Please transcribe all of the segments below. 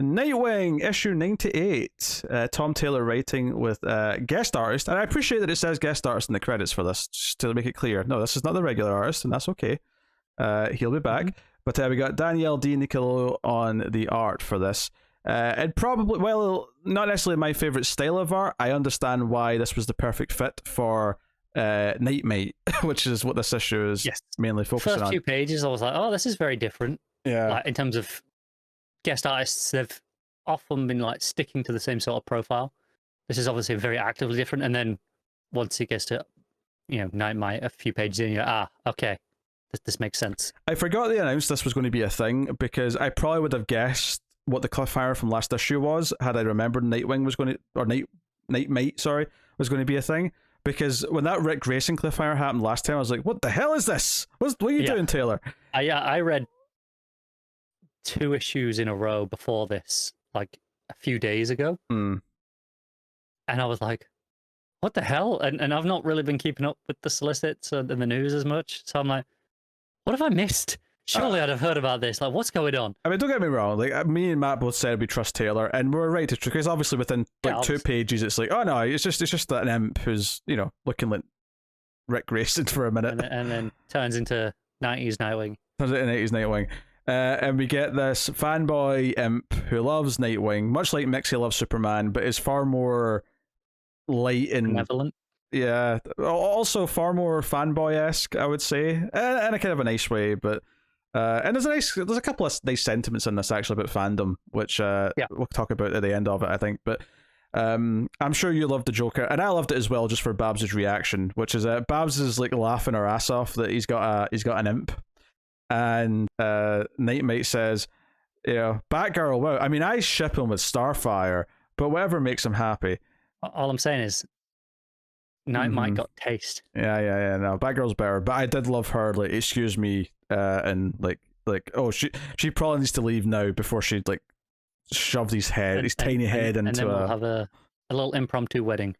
Nightwing, issue 98. Tom Taylor writing with guest artist. And I appreciate that it says guest artist in the credits for this, just to make it clear. No, this is not the regular artist, and that's okay. He'll be back. Mm-hmm. But we got Danielle D. Nicolo on the art for this. And probably, well, not necessarily my favourite style of art. I understand why this was the perfect fit for Nightmate, which is what this issue is mainly focusing on. First few pages, I was like, oh, this is very different. Yeah. Like, in terms of guest artists, they've often been like sticking to the same sort of profile. This is obviously very actively different. And then once it gets to, Nightmate, a few pages in, you're like, okay, this makes sense. I forgot they announced this was going to be a thing because I probably would have guessed what the cliffhanger from last issue was had I remembered Nightwing was going to, or Nightmate, sorry, was going to be a thing. Because when that Rick Grayson cliffhanger happened last time, I was like, what the hell is this? What are you doing, Taylor? I read 2 issues in a row before this, like a few days ago. And I was like, what the hell? And I've not really been keeping up with the solicits and the news as much. So I'm like, what have I missed? Surely I'd have heard about this. Like, what's going on? I mean, don't get me wrong. Like, me and Matt both said we trust Taylor, and we're right to because obviously within like 2 pages, it's like, oh no, it's just an imp who's looking like Rick Grayson for a minute, and then turns into 90s Nightwing. Turns into 90s Nightwing, and we get this fanboy imp who loves Nightwing, much like Mixie loves Superman, but is far more light and benevolent. Yeah, also far more fanboy-esque, I would say, in a kind of a nice way, but. And there's a couple of nice sentiments in this actually about fandom, which we'll talk about at the end of it, I think. But I'm sure you loved the Joker, and I loved it as well, just for Babs' reaction, which is Babs is like laughing her ass off that he's got an imp, and Nightmate says, Batgirl. Wow, I mean, I ship him with Starfire, but whatever makes him happy. All I'm saying is, Nightmate got taste. Yeah. No, Batgirl's better, but I did love her. Like, excuse me. And like oh she probably needs to leave now before she like shoves his tiny head into and then we'll have a little impromptu wedding.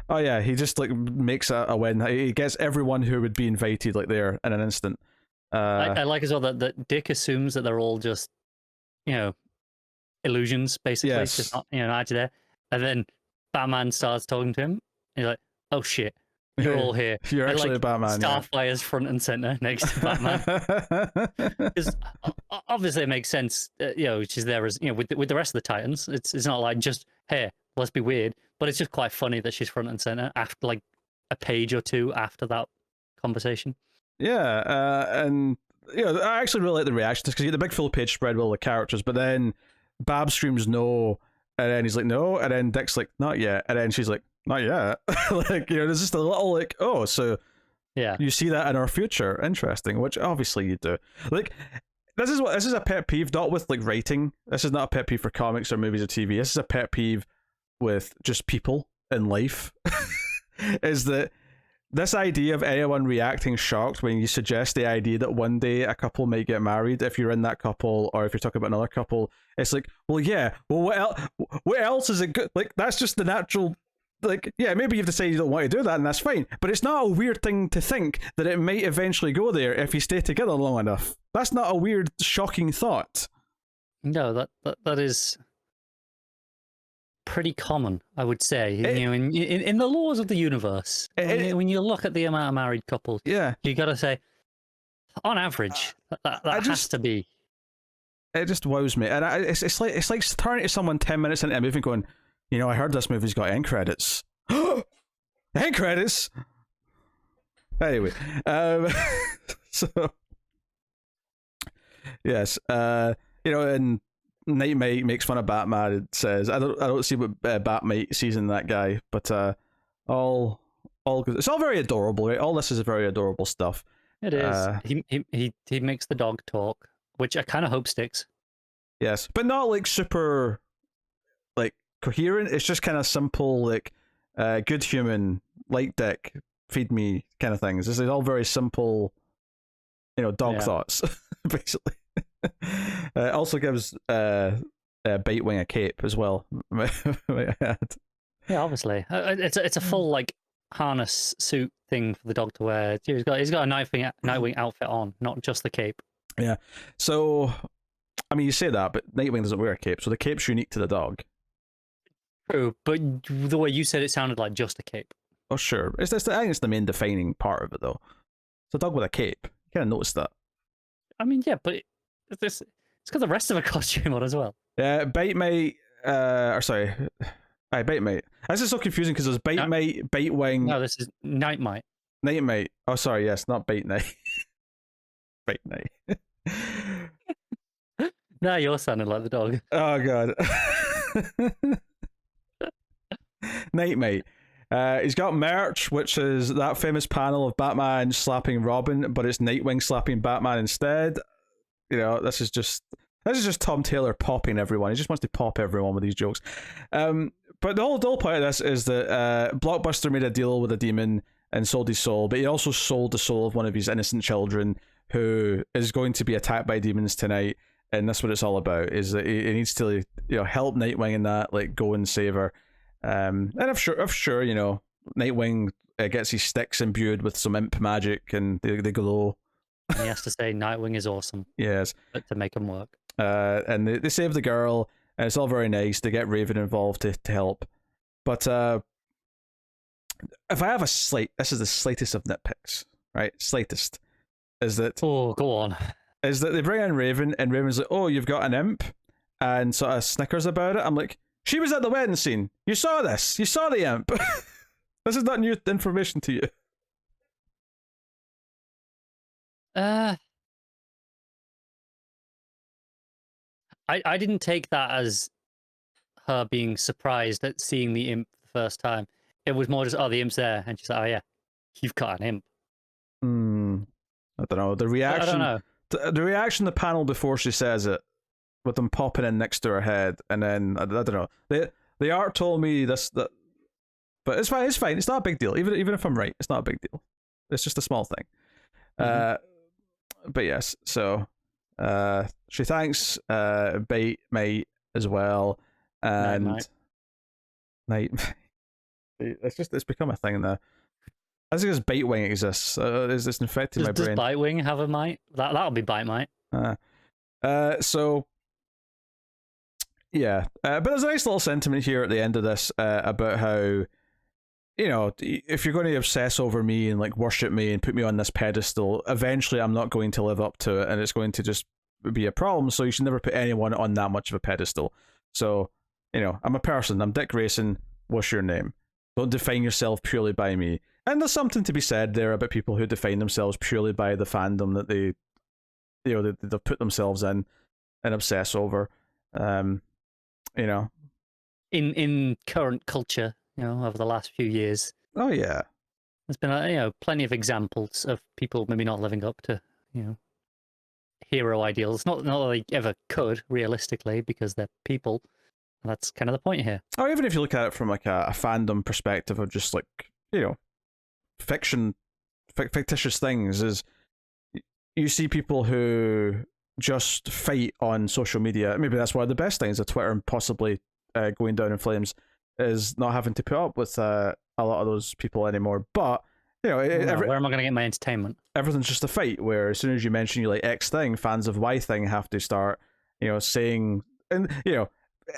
Oh yeah, he just like makes a wedding. He gets everyone who would be invited like there in an instant. I like as well that Dick assumes that they're all just illusions basically. Yes. Just not actually there, and then Batman starts talking to him. And he's like, oh shit. You're all here. You're actually a Batman. Starfire's front and center next to Batman. Because obviously it makes sense, she's there as with the rest of the Titans. It's not like just hey, let's be weird, but it's just quite funny that she's front and center after like a page or 2 after that conversation. Yeah, and I actually really like the reactions because you get the big full page spread with all the characters, but then Bab screams no, and then he's like no, and then Dick's like not yet, and then she's like. Not yet. Like, there's just a little like, oh, so you see that in our future. Interesting, which obviously you do. Like, this is a pet peeve, not with like writing. This is not a pet peeve for comics or movies or TV. This is a pet peeve with just people in life. Is that this idea of anyone reacting shocked when you suggest the idea that one day a couple might get married, if you're in that couple or if you're talking about another couple, it's like, well, yeah, well, what else is it good? Like, that's just the natural. Like, yeah, maybe you've decided you don't want to do that, and that's fine. But it's not a weird thing to think that it might eventually go there if you stay together long enough. That's not a weird, shocking thought. No, that is pretty common, I would say. In the laws of the universe, when you look at the amount of married couples, you got to say, on average, that has to be. It just wows me, and it's like turning to someone 10 minutes into a movie, going. I heard this movie's got end credits. End credits? Anyway, so yes, and Nightmate makes fun of Batman. It says, I don't see what Batmate sees in that guy, but all good. It's all very adorable, right? All this is very adorable stuff. It is. He makes the dog talk, which I kind of hope sticks. Yes, but not like super, like. Coherent. It's just kind of simple, like good human, like Dick, feed me kind of things. This is all very simple, dog thoughts, basically. Also gives Bitewing a cape as well. Yeah, obviously, it's a full like harness suit thing for the dog to wear. He's got a Nightwing outfit on, not just the cape. Yeah. So I mean, you say that, but Nightwing doesn't wear a cape, so the cape's unique to the dog. True, but the way you said it sounded like just a cape. Oh, sure. I think it's the main defining part of it, though. It's a dog with a cape. You kind of noticed that. I mean, yeah, but it's got the rest of a costume on as well. Yeah, Bite Mate. Sorry. Bite Mate. This is so confusing because there's Bite Mate, Bite Wing. No, this is Night Mite. Night Mate. Oh, sorry, yes, not Bite Night. Bite Night. Now you're sounding like the dog. Oh, God. Night Mate. He's got merch, which is that famous panel of Batman slapping Robin, but it's Nightwing slapping Batman instead. You know, this is just Tom Taylor popping everyone. He just wants to pop everyone with these jokes. But the whole point of this is that Blockbuster made a deal with a demon and sold his soul, but he also sold the soul of one of his innocent children who is going to be attacked by demons tonight. And that's what it's all about, is that he needs to, you know, help Nightwing in that, like, go and save her. And I'm sure, you know, Nightwing gets his sticks imbued with some imp magic and they glow. And he has to say Nightwing is awesome. Yes. To make him work. And they save the girl, and it's all very nice. They get Raven involved to help. But if I have this is the slightest of nitpicks, right? Slightest. Is that... Oh, go on. Is that they bring in Raven, and Raven's like, oh, you've got an imp? And sort of snickers about it. I'm like, she was at the wedding scene. You saw this. You saw the imp. This is not new information to you. I didn't take that as her being surprised at seeing the imp the first time. It was more just, oh, the imp's there. And she's like, oh, yeah, you've got an imp. I don't know. The reaction... I don't know. The reaction, the panel before she says it, with them popping in next to her head, and then I don't know. The art told me this, that, but it's fine. It's fine. It's not a big deal. Even if I'm right, it's not a big deal. It's just a small thing. But yes, so she thanks Bait Mate as well, and Night. It's become a thing now. I think it's Bite Wing exists. Is this infecting my brain? Does Bite Wing have a mite? That'll be Bite Mite. So yeah, but there's a nice little sentiment here at the end of this about how, you know, if you're going to obsess over me and like worship me and put me on this pedestal, eventually I'm not going to live up to it, and it's going to just be a problem. So you should never put anyone on that much of a pedestal. So, you know, I'm a person. I'm Dick Grayson. What's your name? Don't define yourself purely by me. And there's something to be said there about people who define themselves purely by the fandom that they, you know, they've put themselves in and obsess over. You know, in current culture, you know, over the last few years. Oh yeah, there's been you know, plenty of examples of people maybe not living up to, you know, hero ideals. Not that they ever could realistically, because they're people. And that's kind of the point here. Or even if you look at it from like a fandom perspective of just like, you know, fictitious things, is you see people who just fight on social media. Maybe that's one of the best things of Twitter, and possibly going down in flames, is not having to put up with a lot of those people anymore. But you know, where am I going to get my entertainment? Everything's just a fight. Where as soon as you mention you like X thing, fans of Y thing have to start, you know, saying, and you know,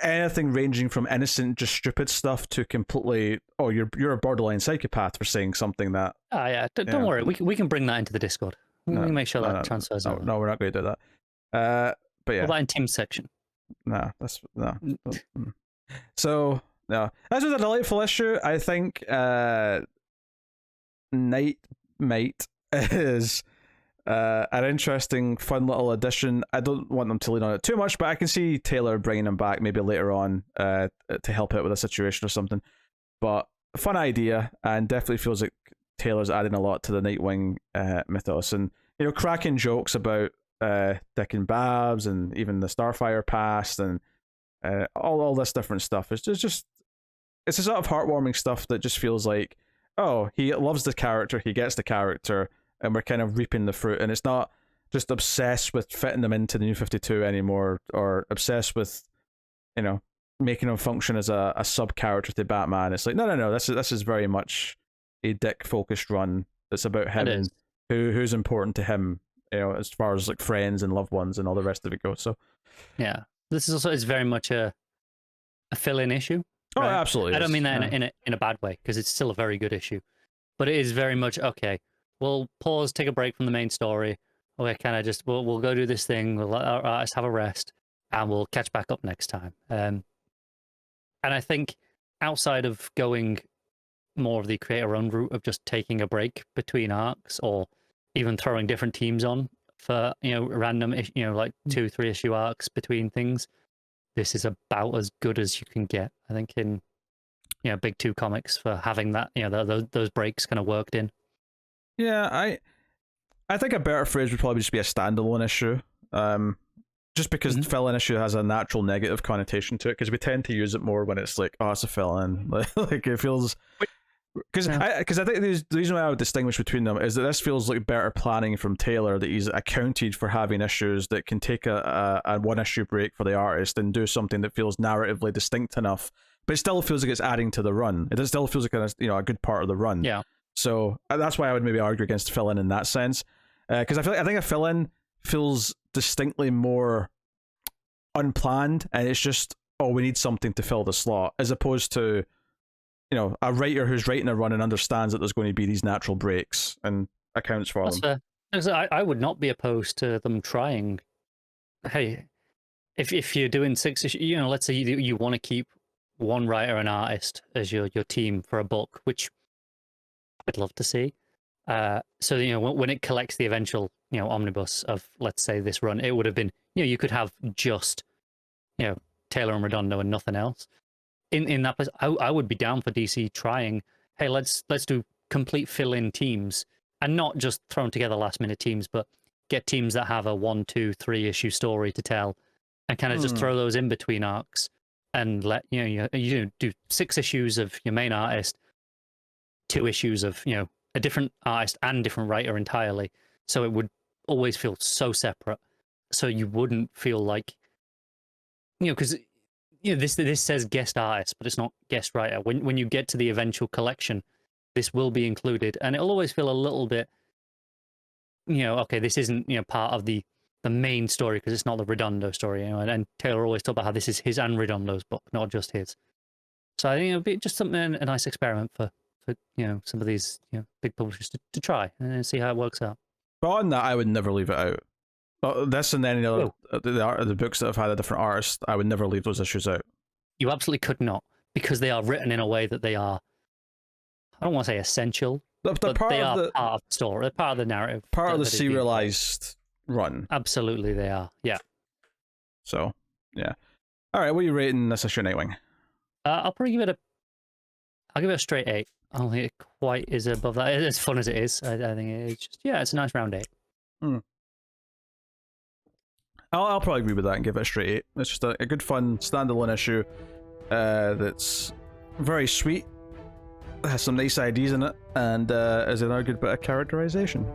anything ranging from innocent, just stupid stuff to completely, oh, you're a borderline psychopath for saying something that. Oh yeah, don't worry, we can bring that into the Discord. We can make sure that transfers over. No, we're not going to do that. But yeah. What about in Tim's section? No, that's no. So no, this was a delightful issue. I think Night Mate is an interesting, fun little addition. I don't want them to lean on it too much, but I can see Taylor bringing him back maybe later on to help out with a situation or something. But a fun idea, and definitely feels like Taylor's adding a lot to the Nightwing mythos, and you know, cracking jokes about Dick and Babs, and even the Starfire past, and all this different stuff. It's just it's a sort of heartwarming stuff that just feels like, oh, he loves the character, he gets the character, and we're kind of reaping the fruit. And it's not just obsessed with fitting them into the New 52 anymore, or obsessed with, you know, making him function as a sub character to Batman. It's like, no. This is very much a Dick focused run. That's about him and who's important to him as far as like friends and loved ones and all the rest of it goes. So yeah, this is also is very much a fill-in issue. oh, right? absolutely. I don't mean that Yeah. in a bad way, because it's still a very good issue, but it is very much okay. We'll pause, take a break from the main story. Okay, kind of just we'll go do this thing. We'll let our artists have a rest, and we'll catch back up next time. And I think outside of going more of the creator-owned route of just taking a break between arcs, or even throwing different teams on for random like 2-3 issue arcs between things, this is about as good as you can get, I think, in big two comics, for having that those breaks kind of worked in. Yeah, I think a better phrase would probably just be a standalone issue. Just because fill-in issue has a natural negative connotation to it, because we tend to use it more when it's like, oh, it's a fill-in. Like it feels. Because I think the reason why I would distinguish between them is that this feels like better planning from Taylor, that he's accounted for having issues that can take a one issue break for the artist and do something that feels narratively distinct enough, but it still feels like it's adding to the run. It still feels like a good part of the run. Yeah. So that's why I would maybe argue against fill-in in that sense, because I think a fill-in feels distinctly more unplanned, and it's just, oh, we need something to fill the slot, as opposed to a writer who's writing a run and understands that there's going to be these natural breaks and accounts for them. I would not be opposed to them trying. Hey, if you're doing 6 issues, let's say you want to keep one writer and artist as your team for a book, which I'd love to see. So when it collects the eventual omnibus of, let's say, this run, it would have been you could have just Taylor and Redondo and nothing else. In that place, I would be down for DC trying, hey, let's do complete fill-in teams, and not just thrown together last minute teams, but get teams that have a 1, 2, 3 issue story to tell, and kind of just throw those in between arcs, and let you do 6 issues of your main artist, 2 issues of a different artist and different writer entirely, so it would always feel so separate, so you wouldn't feel like because this says guest artist, but it's not guest writer. When you get to the eventual collection, this will be included, and it'll always feel a little bit, okay, this isn't part of the main story, because it's not the Redondo story, and Taylor always talked about how this is his and Redondo's book, not just his. So I think it'll be just something, a nice experiment for some of these big publishers to try and see how it works out. But on that, I would never leave it out. This and any other the books that have had a different artist, I would never leave those issues out. You absolutely could not, because they are written in a way that they are, I don't want to say essential, but they are part of the story. They're part of the narrative. Part of the serialized run. Absolutely, they are. Yeah. So, yeah. All right, what are you rating this issue, Nightwing? I'll probably give it a straight 8. I don't think it quite is above that. As fun as it is, I think it's just, it's a nice round 8. I'll probably agree with that and give it a straight 8. It's just a good, fun, standalone issue that's very sweet, has some nice ideas in it, and is another good bit of characterization.